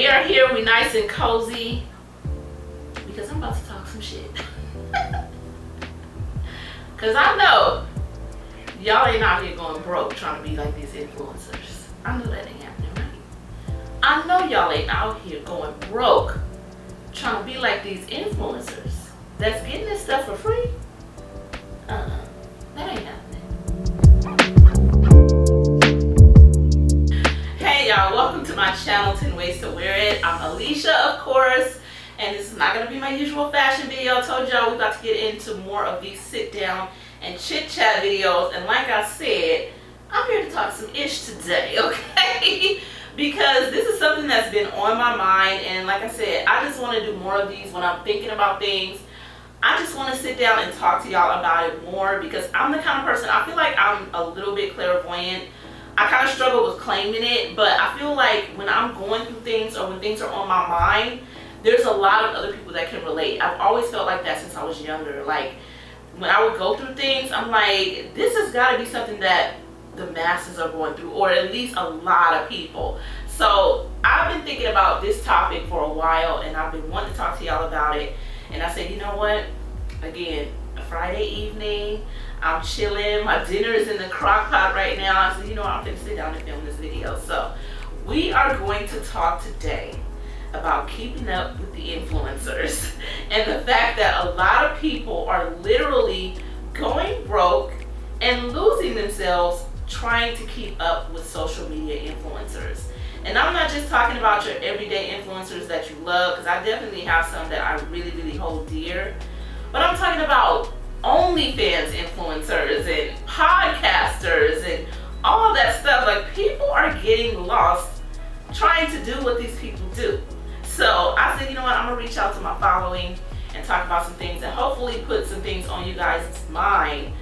We are here, we nice and cozy, because I'm about to talk some shit. Because I know y'all ain't out here going broke trying to be like these influencers. I know that ain't happening, right? I know y'all ain't out here going broke trying to be like these influencers that's getting this stuff for free. That ain't happening. Hey y'all, welcome to my channel, 10 Ways to Wear It. I'm Alicia, of course, and this is not going to be my usual fashion video. I told y'all we're about to get into more of these sit down and chit chat videos, and like I said, I'm here to talk some ish today, okay? Because this is something that's been on my mind, and like I said, I just want to do more of these when I'm thinking about things. I just want to sit down and talk to y'all about it more because I'm the kind of person, I feel like I'm a little bit clairvoyant. I kind of struggle with claiming it, but I feel like when I'm going through things or when things are on my mind, there's a lot of other people that can relate. I've always felt like that since I was younger. Like when I would go through things, I'm like, this has got to be something that the masses are going through, or at least a lot of people. So I've been thinking about this topic for a while, and I've been wanting to talk to y'all about it. And I said, you know what? Again, a Friday evening, I'm chilling. My dinner is in the crock pot right now. I said, you know what? I'm going to sit down and film this video. So we are going to talk today about keeping up with the influencers and the fact that a lot of people are literally going broke and losing themselves trying to keep up with social media influencers. And I'm not just talking about your everyday influencers that you love, because I definitely have some that I really hold dear, but I'm talking about OnlyFans influencers and podcasters and all that stuff. Like, people are getting lost trying to do what these people do. So I said, you know what, I'm gonna reach out to my following and talk about some things and hopefully put some things on you guys' mind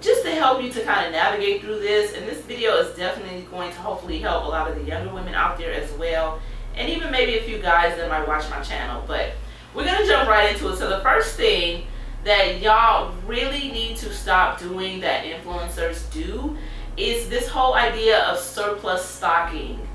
just to help you to kind of navigate through this. And this video is definitely going to hopefully help a lot of the younger women out there as well, and even maybe a few guys that might watch my channel. But we're gonna jump right into it. So the first thing that y'all really need to stop doing that influencers do is this whole idea of surplus stocking.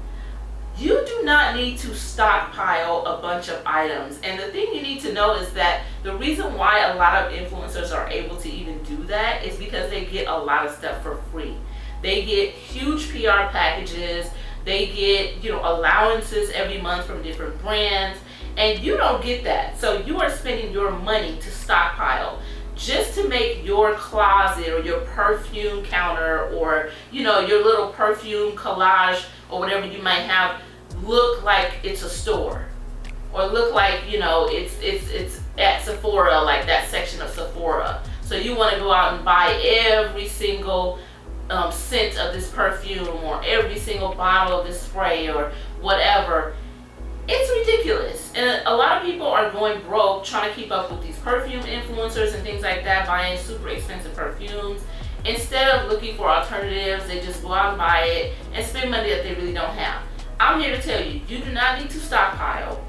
You do not need to stockpile a bunch of items. And the thing you need to know is that the reason why a lot of influencers are able to even do that is because they get a lot of stuff for free. They get huge PR packages. They get, allowances every month from different brands. And you don't get that. So you are spending your money to stockpile just to make your closet or your perfume counter or, your little perfume collage or whatever you might have look like it's a store, or look like, it's at Sephora, like that section of Sephora. So you want to go out and buy every single scent of this perfume or every single bottle of this spray or whatever. It's ridiculous. And a lot of people are going broke trying to keep up with these perfume influencers and things like that, buying super expensive perfumes. Instead of looking for alternatives, they just go out and buy it and spend money that they really don't have. I'm here to tell you, you do not need to stockpile.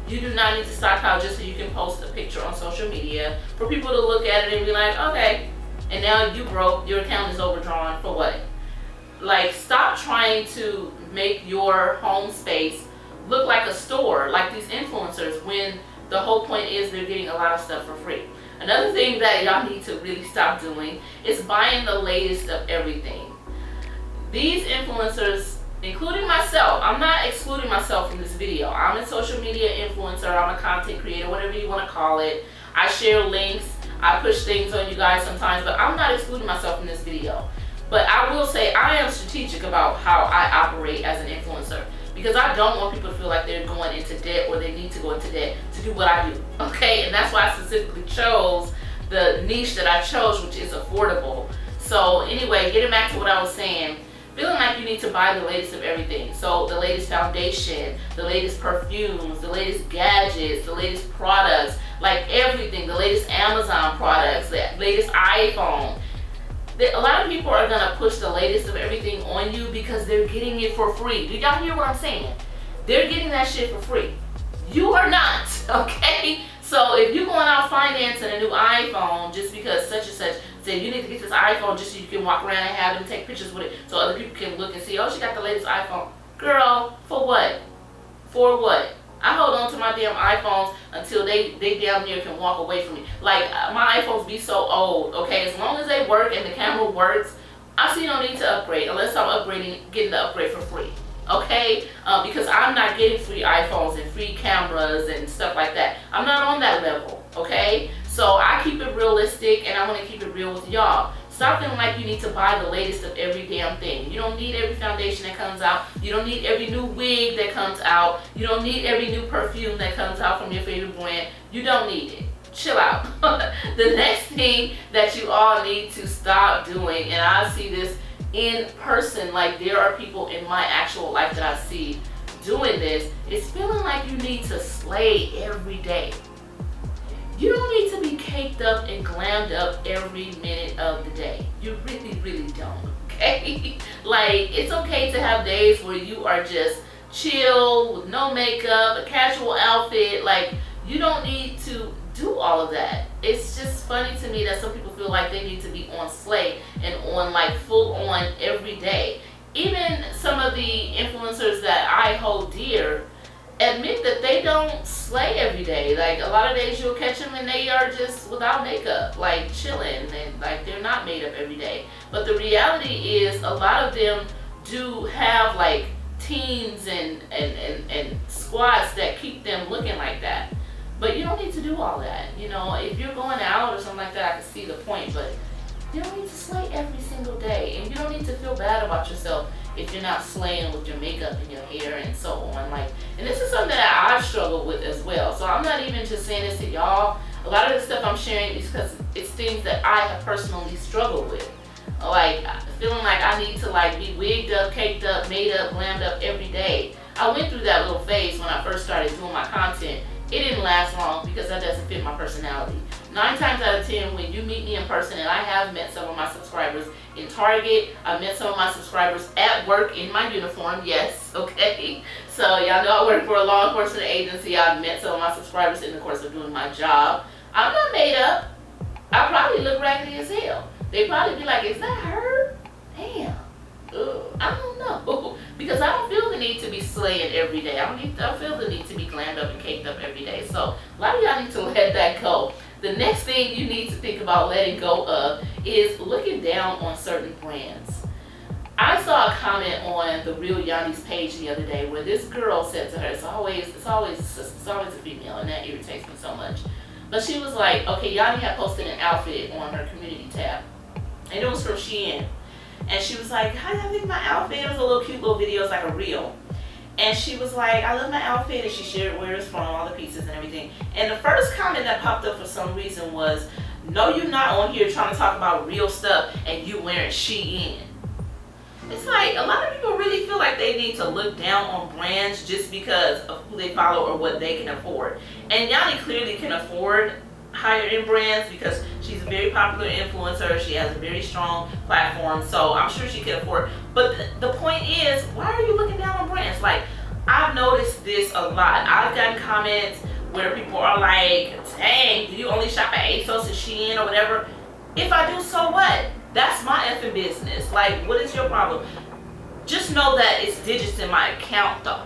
You do not need to stockpile just so you can post a picture on social media for people to look at it and be like, okay, and now you broke, your account is overdrawn for what? Like, stop trying to make your home space look like a store, like these influencers, when the whole point is they're getting a lot of stuff for free. Another thing that y'all need to really stop doing is buying the latest of everything. These influencers, including myself, I'm not excluding myself from this video. I'm a social media influencer, I'm a content creator, whatever you want to call it. I share links, I push things on you guys sometimes, but I'm not excluding myself from this video. But I will say I am strategic about how I operate as an influencer, because I don't want people to feel like they're going into debt or they need to go into debt to do what I do, okay? And that's why I specifically chose the niche that I chose, which is affordable. So anyway, getting back to what I was saying, feeling like you need to buy the latest of everything. So the latest foundation, the latest perfumes, the latest gadgets, the latest products, like everything, the latest Amazon products, the latest iPhone. A lot of people are gonna push the latest of everything on you because they're getting it for free. Do y'all hear what I'm saying? They're getting that shit for free. You are not, okay? So if you're going out financing a new iPhone just because such and such said you need to get this iPhone just so you can walk around and have them take pictures with it so other people can look and see, oh, she got the latest iPhone. Girl, for what? For what? I hold on to my damn iPhones until they damn near can walk away from me. Like, my iPhones be so old, okay? As long as they work and the camera works, I see no need to upgrade unless I'm getting the upgrade for free, okay? Because I'm not getting free iPhones and free cameras and stuff like that. I'm not on that level, okay? So I keep it realistic, and I want to keep it real with y'all. Stop feeling like you need to buy the latest of every damn thing. You don't need every foundation that comes out. You don't need every new wig that comes out. You don't need every new perfume that comes out from your favorite brand. You don't need it. Chill out. The next thing that you all need to stop doing, and I see this in person, like there are people in my actual life that I see doing this, is feeling like you need to slay every day. You don't need to be caked up and glammed up every minute of the day. You really, really don't, okay? Like, it's okay to have days where you are just chill, with no makeup, a casual outfit. Like, you don't need to do all of that. It's just funny to me that some people feel like they need to be on slay and on like full on every day. Even some of the influencers that I hold dear admit that they don't slay every day. Like, a lot of days you'll catch them and they are just without makeup, like chilling, and like they're not made up every day. But the reality is a lot of them do have like teams and squads that keep them looking like that. But you don't need to do all that. You know, if you're going out or something like that, I can see the point, but you don't need to slay every single day. And you don't need to feel bad about yourself if you're not slaying with your makeup and your hair and so on. Like, and this is something that I've struggled with as well. So I'm not even just saying this to y'all. A lot of the stuff I'm sharing is because it's things that I have personally struggled with. Like, feeling like I need to like be wigged up, caked up, made up, glammed up every day. I went through that little phase when I first started doing my content. It didn't last long because that doesn't fit my personality. 9 times out of 10, when you meet me in person, and I have met some of my subscribers in Target, I've met some of my subscribers at work in my uniform, yes, okay? So y'all know I work for a law enforcement agency. I've met some of my subscribers in the course of doing my job. I'm not made up. I probably look raggedy as hell. They probably be like, is that her? Damn. Ugh. I don't know. Because I don't feel the need to be slaying every day. I don't feel the need to be glammed up and caked up every day. So a lot of y'all need to let that go. The next thing you need to think about letting go of is looking down on certain brands. I saw a comment on the Real Yanni's page the other day where this girl said to her, it's always a female, and that irritates me so much. But she was like, okay, Yanni had posted an outfit on her community tab, and it was from Shein. And she was like, how do I think my outfit? It was a little cute little video, it's like a reel. And she was like, I love my outfit, and she shared where it's from, all the pieces and everything. And the first comment that popped up for some reason was, no, you're not on here trying to talk about real stuff and you wearing Shein. It's like, a lot of people really feel like they need to look down on brands just because of who they follow or what they can afford. And Yanni clearly can afford higher end brands because she's a very popular influencer. She has a very strong platform, so I'm sure she can afford. But the point is, why are you looking down on brands? Like, I've noticed this a lot. I've gotten comments where people are like, dang, do you only shop at ASOS and Shein or whatever? If I do, so what? That's my effing business. Like, what is your problem? Just know that it's digits in my account though.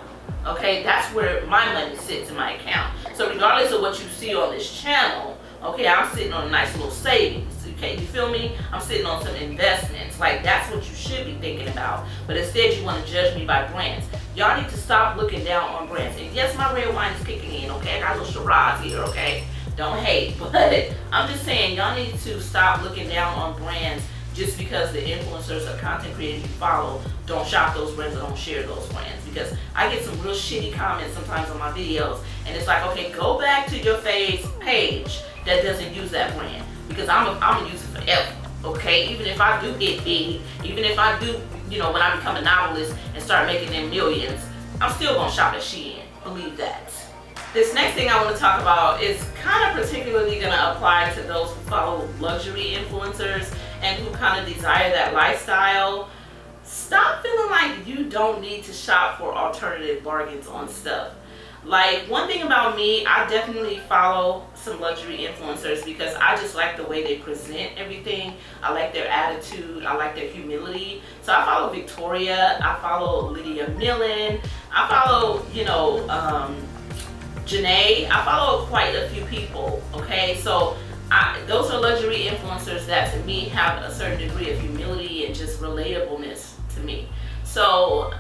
Okay, that's where my money sits in my account. So regardless of what you see on this channel, okay, I'm sitting on a nice little savings. Okay, you feel me? I'm sitting on some investments. Like, that's what you should be thinking about. But instead, you want to judge me by brands. Y'all need to stop looking down on brands. And yes, my red wine is kicking in, okay? I got a little Shiraz here, okay? Don't hate. But I'm just saying, y'all need to stop looking down on brands just because the influencers or content creators you follow don't shop those brands or don't share those brands. Because I get some real shitty comments sometimes on my videos, and it's like, okay, go back to your fave's page that doesn't use that brand, because I'm gonna use it forever, okay? Even if I do get big, even if I do, you know, when I become a novelist and start making them millions, I'm still gonna shop at Shein, believe that. This next thing I want to talk about is kind of particularly gonna apply to those who follow luxury influencers and who kind of desire that lifestyle. Stop feeling like you don't need to shop for alternative bargains on stuff. Like, one thing about me, I definitely follow some luxury influencers because I just like the way they present everything. I like their attitude. I like their humility. So I follow Victoria. I follow Lydia Millen. I follow, Janae. I follow quite a few people, okay? So those are luxury influencers that to me have a certain degree of humility and just relatableness to me. So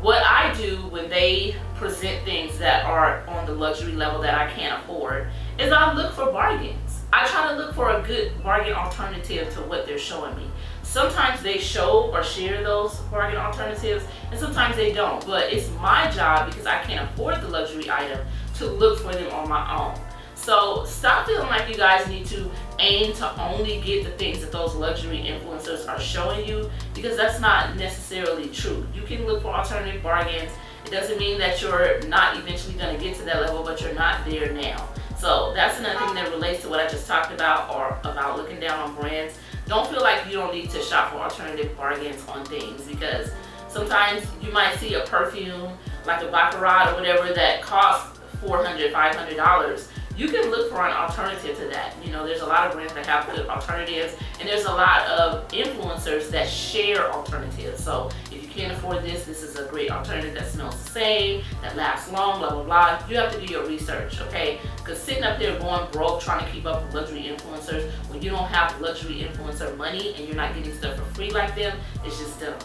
what I do when they present things that are on the luxury level that I can't afford is I look for bargains. I try to look for a good bargain alternative to what they're showing me. Sometimes they show or share those bargain alternatives, and sometimes they don't. But it's my job, because I can't afford the luxury item, to look for them on my own. So stop feeling like you guys need to aim to only get the things that those luxury influencers are showing you, because that's not necessarily true. You can look for alternative bargains. It doesn't mean that you're not eventually going to get to that level, but you're not there now. So that's another thing that relates to what I just talked about, or about looking down on brands. Don't feel like you don't need to shop for alternative bargains on things, because sometimes you might see a perfume like a Baccarat or whatever that costs $400, $500. You can look for an alternative to that. There's a lot of brands that have good alternatives, and there's a lot of influencers that share alternatives. So if you can't afford this, this is a great alternative that smells the same, that lasts long, blah, blah, blah. You have to do your research, okay? Because sitting up there going broke trying to keep up with luxury influencers when you don't have luxury influencer money and you're not getting stuff for free like them, it's just dumb.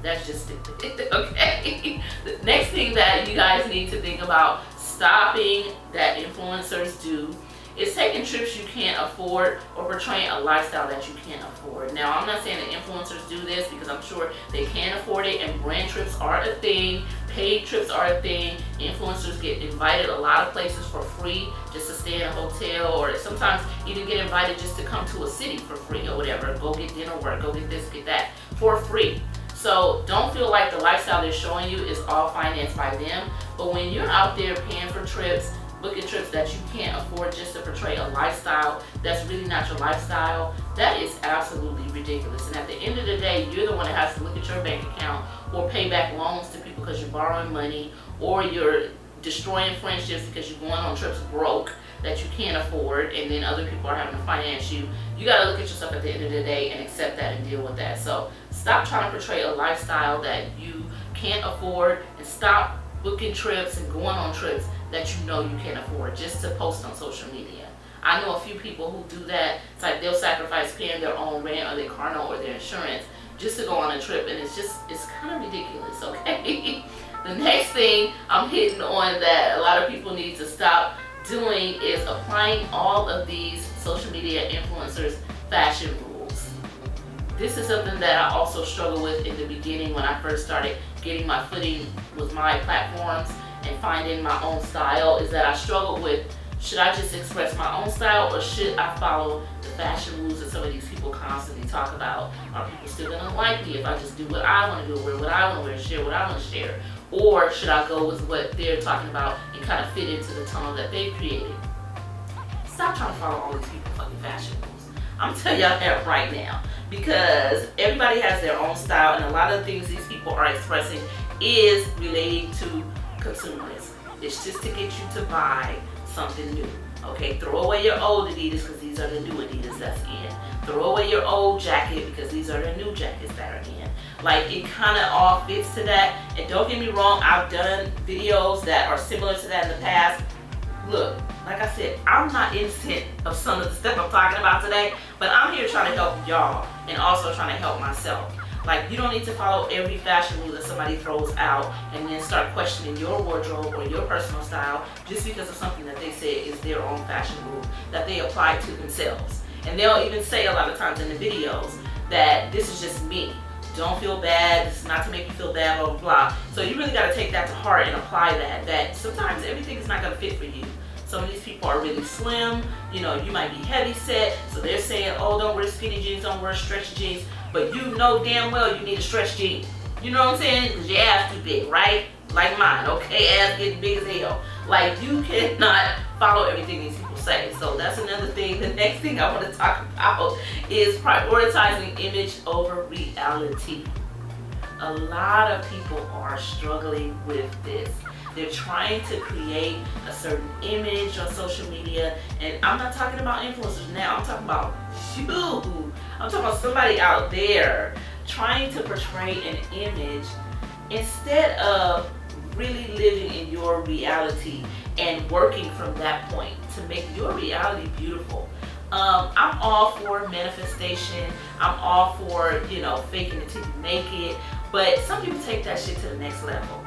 That's just stupid, okay? The next thing that you guys need to think about stopping that influencers do is taking trips you can't afford or portraying a lifestyle that you can't afford. Now, I'm not saying that influencers do this, because I'm sure they can afford it, and brand trips are a thing, paid trips are a thing. Influencers get invited a lot of places for free just to stay in a hotel, or sometimes even get invited just to come to a city for free or whatever. Go get dinner work, go get this, get that for free. So don't feel like the lifestyle they're showing you is all financed by them. But when you're out there paying for trips, booking trips that you can't afford just to portray a lifestyle that's really not your lifestyle, that is absolutely ridiculous. And at the end of the day, you're the one that has to look at your bank account or pay back loans to people because you're borrowing money, or you're destroying friendships because you're going on trips broke that you can't afford, and then other people are having to finance you. You got to look at yourself at the end of the day and accept that and deal with that. So stop trying to portray a lifestyle that you can't afford, and stop booking trips and going on trips that you know you can't afford just to post on social media. I know a few people who do that. It's like they'll sacrifice paying their own rent or their car note or their insurance just to go on a trip, and it's kind of ridiculous, okay? The next thing I'm hitting on that a lot of people need to stop doing is applying all of these social media influencers' fashion rules. This is something that I also struggled with in the beginning when I first started getting my footing with my platforms and finding my own style, is that I struggled with, should I just express my own style, or should I follow the fashion rules that some of these people constantly talk about? Are people still gonna like me if I just do what I want to do, wear what I want to wear, share what I want to share? Or should I go with what they're talking about and kind of fit into the tunnel that they've created? Stop trying to follow all these people fucking fashion rules. I'm telling y'all that right now, because everybody has their own style, and a lot of the things these people are expressing is relating to consumerism. It's just to get you to buy something new. Okay, throw away your old Adidas because these are the new Adidas that's in. Throw away your old jacket because these are the new jackets that are in. Like, it kind of all fits to that. And don't get me wrong, I've done videos that are similar to that in the past. Look, like I said, I'm not innocent of some of the stuff I'm talking about today, but I'm here trying to help y'all and also trying to help myself. Like, you don't need to follow every fashion rule that somebody throws out and then start questioning your wardrobe or your personal style just because of something that they say is their own fashion rule that they apply to themselves. And they'll even say a lot of times in the videos that this is just me. Don't feel bad, this is not to make you feel bad, blah, blah, blah. So you really got to take that to heart and apply that sometimes everything is not going to fit for you. Some of these people are really slim, you might be heavy set, so they're saying, oh, don't wear skinny jeans, don't wear stretchy jeans, but you know damn well you need a stretch jean. You know what I'm saying? Because your ass too big, right? Like mine, okay? Ass getting big as hell. Like, you cannot follow everything these people say. So that's another thing. The next thing I want to talk about is prioritizing image over reality. A lot of people are struggling with this. They're trying to create a certain image on social media, and I'm not talking about influencers now. I'm talking about you. I'm talking about somebody out there trying to portray an image instead of really living in your reality and working from that point to make your reality beautiful. I'm all for manifestation. I'm all for, faking it till you make it. But some people take that shit to the next level.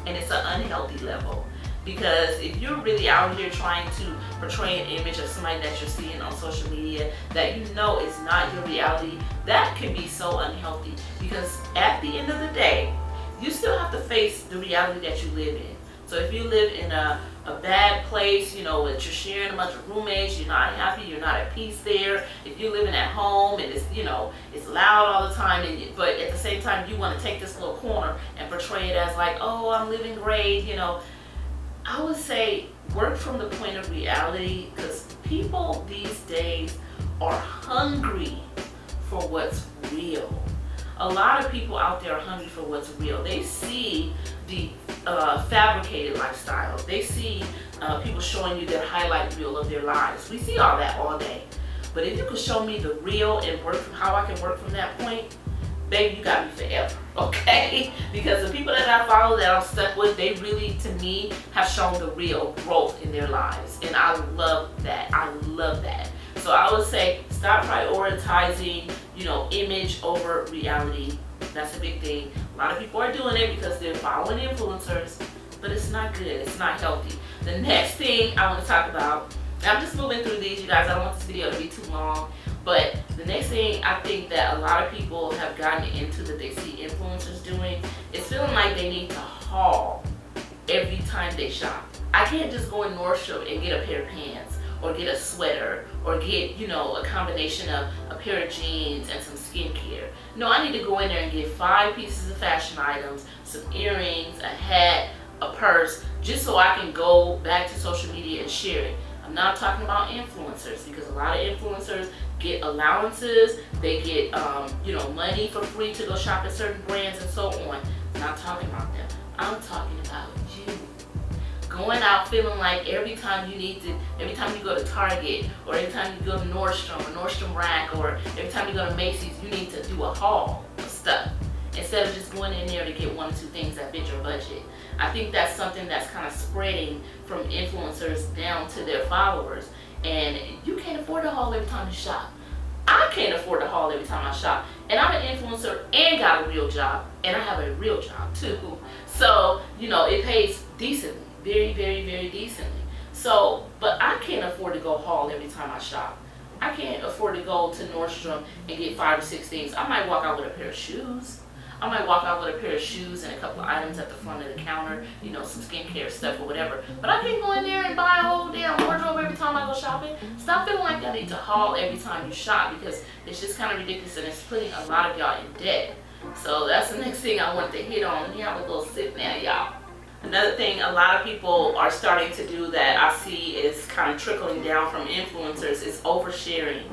And it's an unhealthy level. Because if you're really out here trying to portray an image of somebody that you're seeing on social media that is not your reality, that can be so unhealthy. Because at the end of the day, you still have to face the reality that you live in. So if you live in a bad place, that you're sharing a bunch of roommates, you're not happy, you're not at peace there. If you're living at home and it's loud all the time, but at the same time you want to take this little corner and portray it as like, oh, I'm living great, I would say work from the point of reality, because people these days are hungry for what's real. A lot of people out there are hungry for what's real. They see the fabricated lifestyle. They see people showing you their highlight reel of their lives. We see all that all day. But if you could show me the real and work from how I can work from that point, baby, you got me forever, okay? Because the people that I follow, that I'm stuck with, they really, to me, have shown the real growth in their lives. And I love that. I love that. So I would say stop prioritizing, image over reality. That's a big thing. A lot of people are doing it because they're following influencers, but it's not good. It's not healthy. The next thing I want to talk about, I'm just moving through these, you guys. I don't want this video to be too long, but the next thing I think that a lot of people have gotten into that they see influencers doing is feeling like they need to haul every time they shop. I can't just go in Nordstrom and get a pair of pants or get a sweater or get, a combination of a pair of jeans and some skincare. No, I need to go in there and get 5 pieces of fashion items, some earrings, a hat, a purse, just so I can go back to social media and share it. I'm not talking about influencers, because a lot of influencers get allowances, they get money for free to go shop at certain brands and so on. I'm not talking about them. I'm talking about you. Going out feeling like every time you go to Target, or every time you go to Nordstrom or Nordstrom Rack, or every time you go to Macy's, you need to do a haul of stuff instead of just going in there to get 1 or 2 things that fit your budget. I think that's something that's kind of spreading from influencers down to their followers, and you can't afford to haul every time you shop. I can't afford to haul every time I shop, and I'm an influencer and got a real job, and I have a real job too. So, it pays decently. Very, very, very decently. So, but I can't afford to go haul every time I shop. I can't afford to go to Nordstrom and get 5 or 6 things. I might walk out with a pair of shoes. I might walk out with a pair of shoes and a couple of items at the front of the counter, some skincare stuff or whatever. But I can't go in there and buy a whole damn wardrobe every time I go shopping. Stop feeling like I need to haul every time you shop, because it's just kind of ridiculous and it's putting a lot of y'all in debt. So that's the next thing I wanted to hit on. Let me have a little sip now, y'all. Another thing a lot of people are starting to do that I see is kind of trickling down from influencers is oversharing.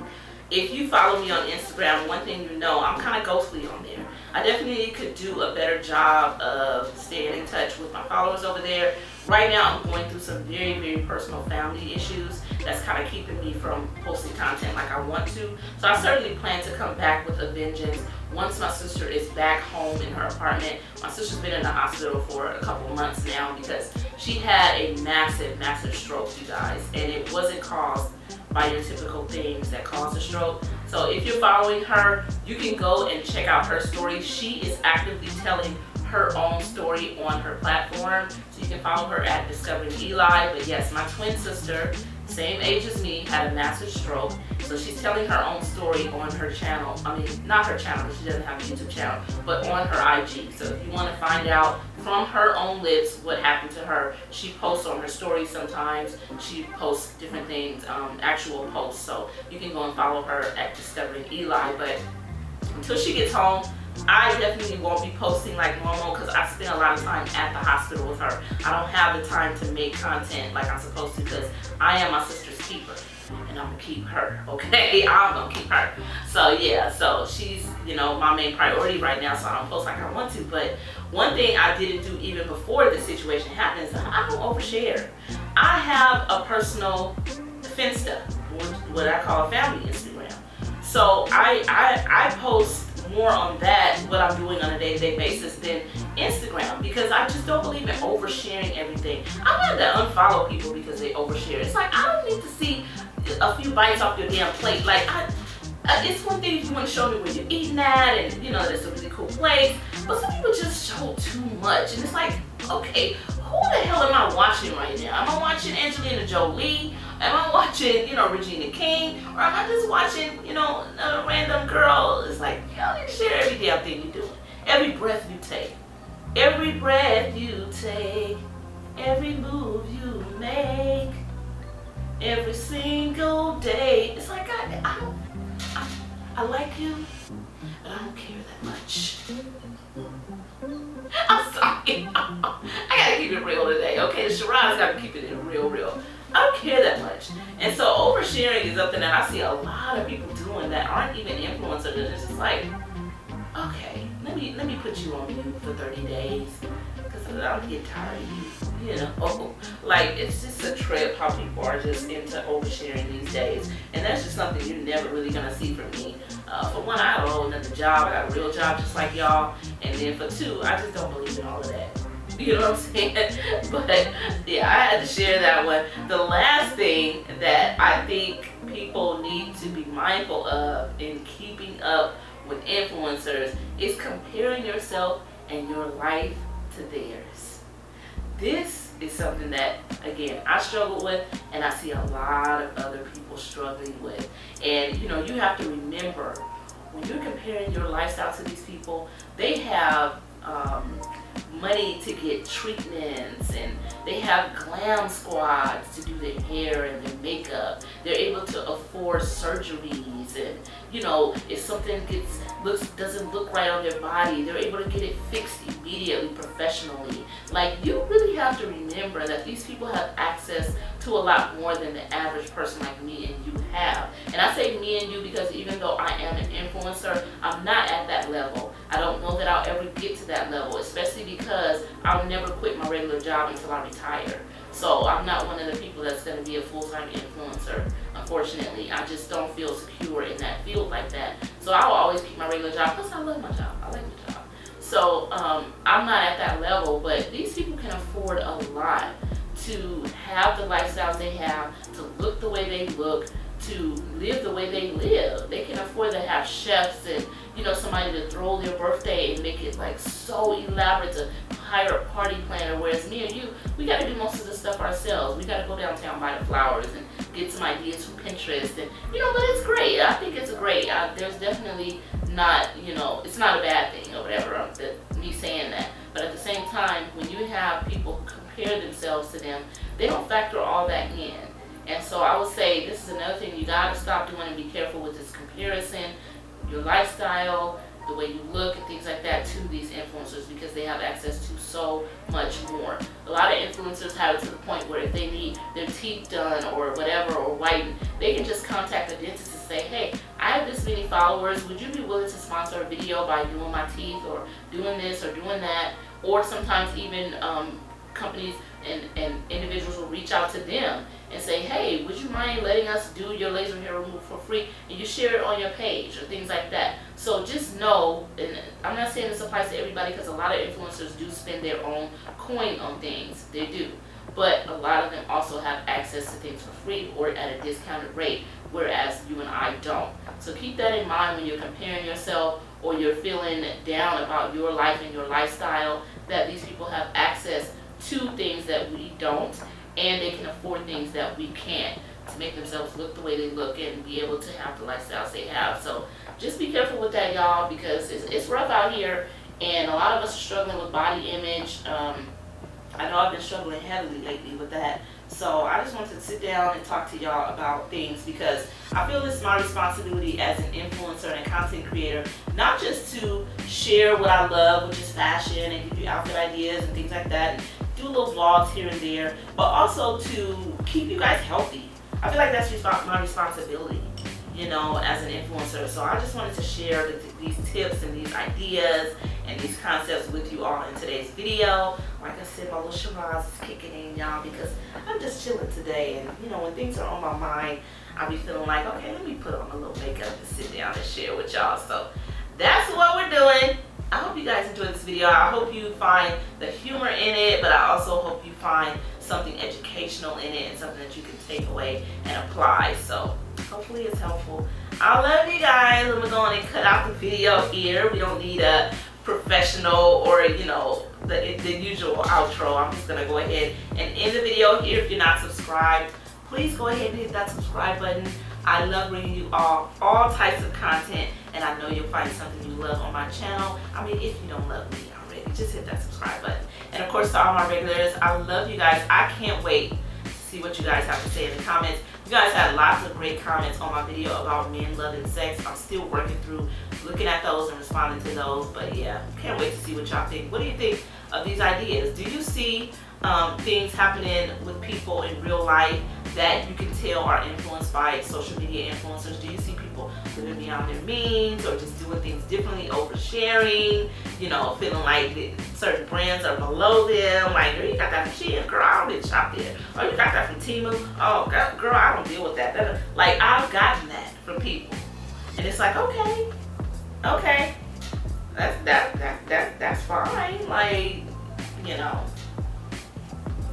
If you follow me on Instagram, one thing I'm kind of ghostly on there. I definitely could do a better job of staying in touch with my followers over there. Right now I'm going through some very, very personal family issues that's kind of keeping me from posting content like I want to. So I certainly plan to come back with a vengeance once my sister is back home in her apartment. My sister's been in the hospital for a couple of months now because she had a massive, massive stroke, you guys, and it wasn't caused by your typical things that cause a stroke. So if you're following her, you can go and check out her story. She is actively telling her own story on her platform, so you can follow her at Discovering Eli. But yes, my twin sister, same age as me, had a massive stroke, so she's telling her own story on her channel. I mean, not her channel, because she doesn't have a YouTube channel, but on her IG. So if you want to find out from her own lips what happened to her, she posts on her stories sometimes. She posts different things, actual posts, so you can go and follow her at Discovering Eli. But until she gets home, I definitely won't be posting like normal, because I spend a lot of time at the hospital with her. I don't have the time to make content like I'm supposed to, because I am my sister's keeper. and I'm gonna keep her, okay? I'm gonna keep her. So yeah, so she's, you know, my main priority right now, so I don't post like I want to. But one thing I didn't do even before this situation happened is I don't overshare. I have a personal Finsta, what I call a family Instagram. So I post more on that, what I'm doing on a day-to-day basis, than Instagram, because I just don't believe in oversharing everything. I'm going to unfollow people because they overshare. It's like, I don't need to see a few bites off your damn plate. Like, it's one thing if you want to show me where you're eating at, and you know, there's a really cool place, but some people just show too much, and it's like, okay, who the hell am I watching right now? Am I watching Angelina Jolie? Am I watching, you know, Regina King? Or am I just watching, you know, a random girl? It's like, you don't need to share every damn thing you're doing. Every breath you take. Every breath you take. Every move you make. Every single day. It's like, I like you, but I don't care that much. I'm sorry. I gotta keep it real today, okay? Shiraz's gotta keep it real. I don't care that much. And so oversharing is something that I see a lot of people doing that aren't even influencers. It's just like, okay, let me put you on mute for 30 days because I'm getting tired of you, you know? Like, it's just a trip how people are just into oversharing these days. And that's just something you're never really gonna see from me. For one, I have a whole nother job. I got a real job just like y'all. And then for two, I just don't believe in all of that. You know what I'm saying? But yeah, I had to share that one. The last thing that I think people need to be mindful of in keeping up with influencers is comparing yourself and your life to theirs. This is something that, again, I struggle with, and I see a lot of other people struggling with. And you know, you have to remember, when you're comparing your lifestyle to these people, they have money to get treatments, and they have glam squads to do their hair and their makeup. They're able to afford surgeries, and you know, if something doesn't look right on their body, they're able to get it fixed immediately, professionally. Like, you really have to remember that these people have access to a lot more than the average person like me and you have. And I say me and you because even though I am an influencer, I'm not at that level. I don't know that I'll ever get to that level, especially because I'll never quit my regular job until I retire. So I'm not one of the people that's going to be a full-time influencer, unfortunately. I just don't feel secure in that field like that. So I'll always keep my regular job, plus I love my job. I like my job. So I'm not at that level, but these people can afford a lot to have the lifestyles they have, to look the way they look, to live the way they live. They can afford to have chefs and, you know, somebody to throw their birthday and make it like so elaborate, to hire a party planner, whereas me and you, we got to do most of the stuff ourselves. We got to go downtown, buy the flowers, and get some ideas from Pinterest, and you know, but it's great. I think it's great. There's definitely not, you know, it's not a bad thing or whatever, me saying that. But at the same time, when you have people who compare themselves to them, they don't factor all that in. And so I would say this is another thing you got to stop doing and be careful with, this comparison, your lifestyle, the way you look and things like that to these influencers, because they have access to so much more. A lot of influencers have it to the point where if they need their teeth done or whatever, or whitened, they can just contact the dentist and say, hey, I have this many followers, would you be willing to sponsor a video by doing my teeth or doing this or doing that? Or sometimes even companies and individuals will reach out to them and say, hey, would you mind letting us do your laser hair removal for free, and you share it on your page or things like that. So just know, and I'm not saying this applies to everybody because a lot of influencers do spend their own coin on things, they do, but a lot of them also have access to things for free or at a discounted rate, whereas you and I don't. So keep that in mind when you're comparing yourself or you're feeling down about your life and your lifestyle, that these people have access to things that we don't, and they can afford things that we can't, to make themselves look the way they look and be able to have the lifestyles they have. So just be careful with that, y'all, because it's rough out here, and a lot of us are struggling with body image. I know I've been struggling heavily lately with that. So I just wanted to sit down and talk to y'all about things, because I feel it's my responsibility as an influencer and a content creator, not just to share what I love, which is fashion, and give you outfit ideas and things like that, do little vlogs here and there, but also to keep you guys healthy. I feel like that's my responsibility, you know, as an influencer. So I just wanted to share these tips and these ideas and these concepts with you all in today's video. Like I said, my little Shiraz is kicking in, y'all, because I'm just chilling today. And, you know, when things are on my mind, I'll be feeling like, okay, let me put on a little makeup and sit down and share with y'all. So that's what we're doing. I hope you guys enjoyed this video. I hope you find the humor in it, but I also hope you find something educational in it and something that you can take away and apply. So hopefully it's helpful. I love you guys. I'm going to cut out the video here. We don't need a professional or, you know, the usual outro. I'm just going to go ahead and end the video here. If you're not subscribed, please go ahead and hit that subscribe button. I love bringing you all types of content, and I know you'll find something you love on my channel. I mean, if you don't love me already, just hit that subscribe button. And of course, to all my regulars, I love you guys. I can't wait to see what you guys have to say in the comments. You guys had lots of great comments on my video about men, love, and sex. I'm still working through looking at those and responding to those. But yeah, can't wait to see what y'all think. What do you think of these ideas? Do you see things happening with people in real life that you can tell are influenced by social media influencers? Do you see people living beyond their means or just doing things differently, oversharing, you know, feeling like certain brands are below them? Like, girl, you got that from Shein, girl, I don't get shop there. Or you got that from Temu, oh, girl, I don't deal with that. Like, I've gotten that from people. And it's like, okay, that's fine. Like, you know,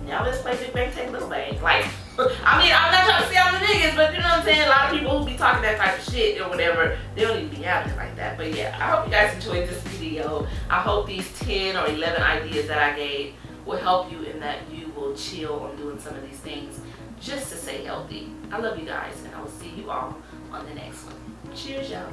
now let's play Big Bang, take Little Bang. Like, I mean, I'm not trying to say I'm the niggas, but you know what I'm saying? A lot of people who be talking that type of shit or whatever, they don't even be out there like that. But yeah, I hope you guys enjoyed this video. I hope these 10 or 11 ideas that I gave will help you in that you will chill on doing some of these things just to stay healthy. I love you guys, and I will see you all on the next one. Cheers, y'all.